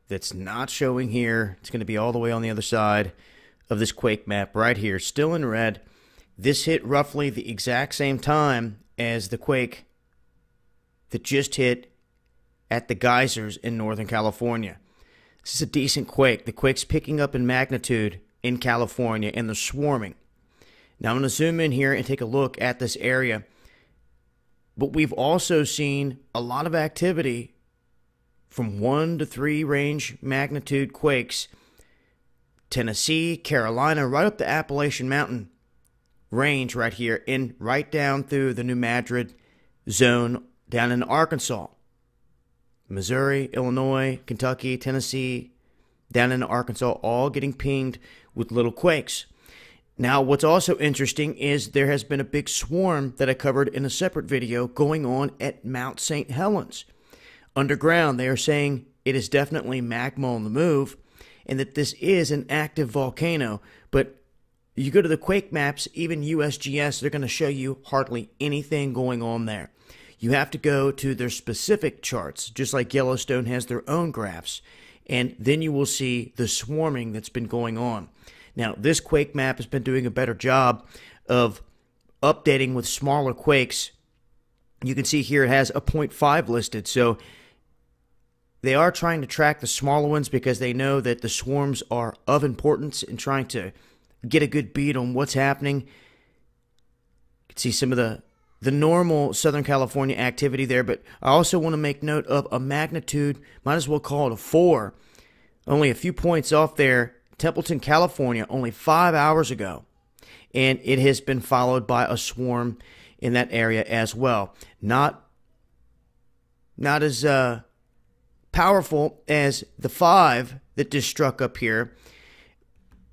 that's not showing here. It's going to be all the way on the other side of this quake map right here, still in red. This hit roughly the exact same time as the quake that just hit at the geysers in Northern California. This is a decent quake. The quake's picking up in magnitude in California, and they're swarming. Now I'm going to zoom in here and take a look at this area. But we've also seen a lot of activity from 1 to 3 range magnitude quakes. Tennessee, Carolina, right up the Appalachian Mountain range right here, and right down through the New Madrid zone down in Arkansas. Missouri, Illinois, Kentucky, Tennessee, down in Arkansas, all getting pinged with little quakes. Now, what's also interesting is there has been a big swarm that I covered in a separate video going on at Mount St. Helens. Underground, they are saying it is definitely magma on the move and that this is an active volcano. But you go to the quake maps, even USGS, they're going to show you hardly anything going on there. You have to go to their specific charts, just like Yellowstone has their own graphs, and then you will see the swarming that's been going on. Now, this quake map has been doing a better job of updating with smaller quakes. You can see here it has a 0.5 listed, so they are trying to track the smaller ones because they know that the swarms are of importance and trying to get a good beat on what's happening. You can see some of the normal Southern California activity there, but I also want to make note of a magnitude, might as well call it a 4, only a few points off there, Templeton, California, only 5 hours ago, and it has been followed by a swarm in that area as well. Not as powerful as the 5 that just struck up here,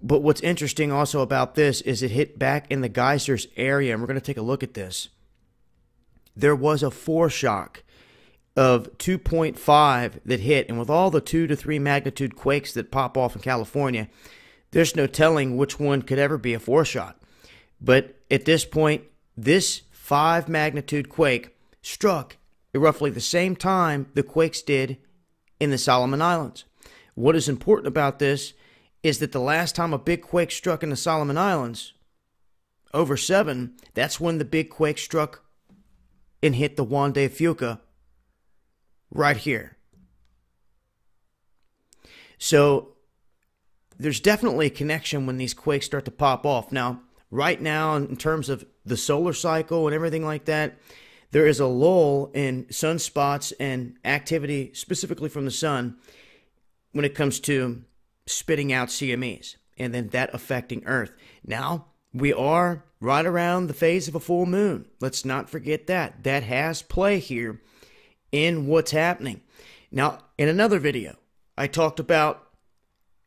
but what's interesting also about this is it hit back in the geysers area, and we're going to take a look at this. There was a foreshock of 2.5 that hit, and with all the 2 to 3 magnitude quakes that pop off in California, there's no telling which one could ever be a foreshock. But at this point, this 5 magnitude quake struck at roughly the same time the quakes did in the Solomon Islands. What is important about this is that the last time a big quake struck in the Solomon Islands, over 7, that's when the big quake struck and hit the Juan de Fuca right here. So there's definitely a connection when these quakes start to pop off. Now, right now, in terms of the solar cycle and everything like that, there is a lull in sunspots and activity specifically from the sun when it comes to spitting out CMEs and then that affecting Earth. Now, we are right around the phase of a full moon. Let's not forget that. That has play here in what's happening. Now, in another video, I talked about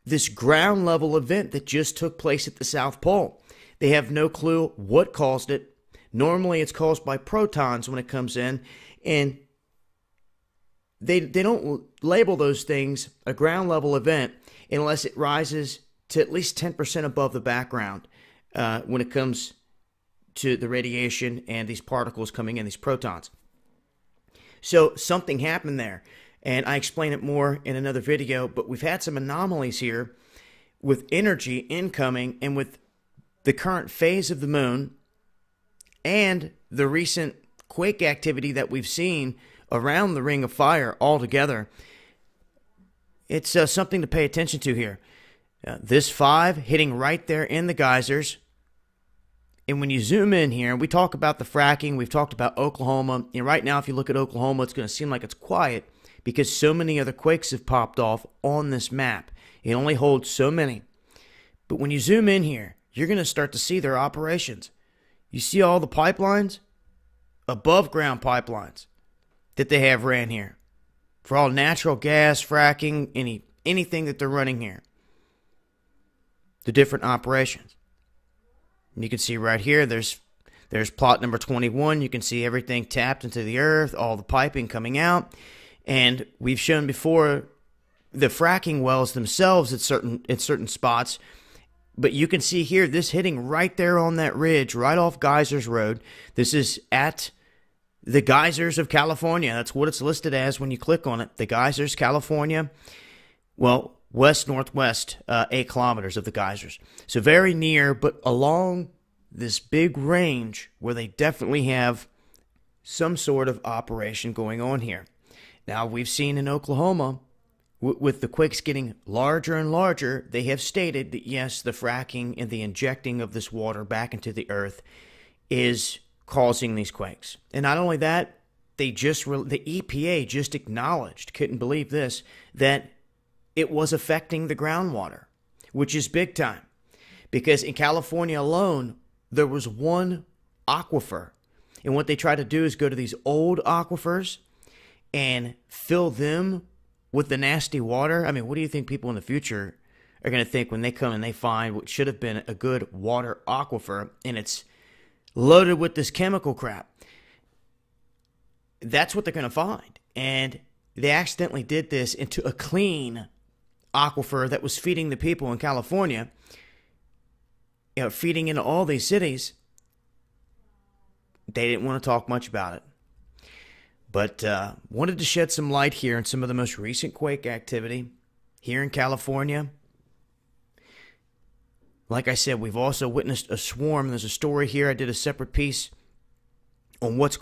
this ground level event that just took place at the South Pole. They have no clue what caused it. Normally, it's caused by protons when it comes in, and they don't label those things a ground level event unless it rises to at least 10% above the background when it comes to the radiation and these particles coming in, these protons. So something happened there, and I explain it more in another video, but we've had some anomalies here with energy incoming and with the current phase of the moon and the recent quake activity that we've seen around the Ring of Fire altogether. It's something to pay attention to here. This 5 hitting right there in the geysers. And when you zoom in here, we talk about the fracking, we've talked about Oklahoma. And right now, if you look at Oklahoma, it's going to seem like it's quiet because so many other quakes have popped off on this map. It only holds so many. But when you zoom in here, you're going to start to see their operations. You see all the pipelines? Above ground pipelines that they have ran here. For all natural gas, fracking, anything that they're running here. The different operations. And you can see right here, there's plot number 21. You can see everything tapped into the earth, all the piping coming out. And we've shown before the fracking wells themselves at certain spots. But you can see here, this hitting right there on that ridge, right off Geysers Road. This is at the Geysers of California. That's what it's listed as when you click on it. The Geysers, California. Well, west-northwest 8 kilometers of the geysers. So very near, but along this big range where they definitely have some sort of operation going on here. Now, we've seen in Oklahoma, with the quakes getting larger and larger, they have stated that, yes, the fracking and the injecting of this water back into the earth is causing these quakes. And not only that, the EPA just acknowledged, couldn't believe this, that it was affecting the groundwater, which is big time. Because in California alone, there was one aquifer. And what they try to do is go to these old aquifers and fill them with the nasty water. I mean, what do you think people in the future are going to think when they come and they find what should have been a good water aquifer and it's loaded with this chemical crap? That's what they're going to find. And they accidentally did this into a clean aquifer that was feeding the people in California, feeding into all these cities. They didn't want to talk much about it. But wanted to shed some light here on some of the most recent quake activity here in California. Like I said, we've also witnessed a swarm. There's a story here. I did a separate piece on what's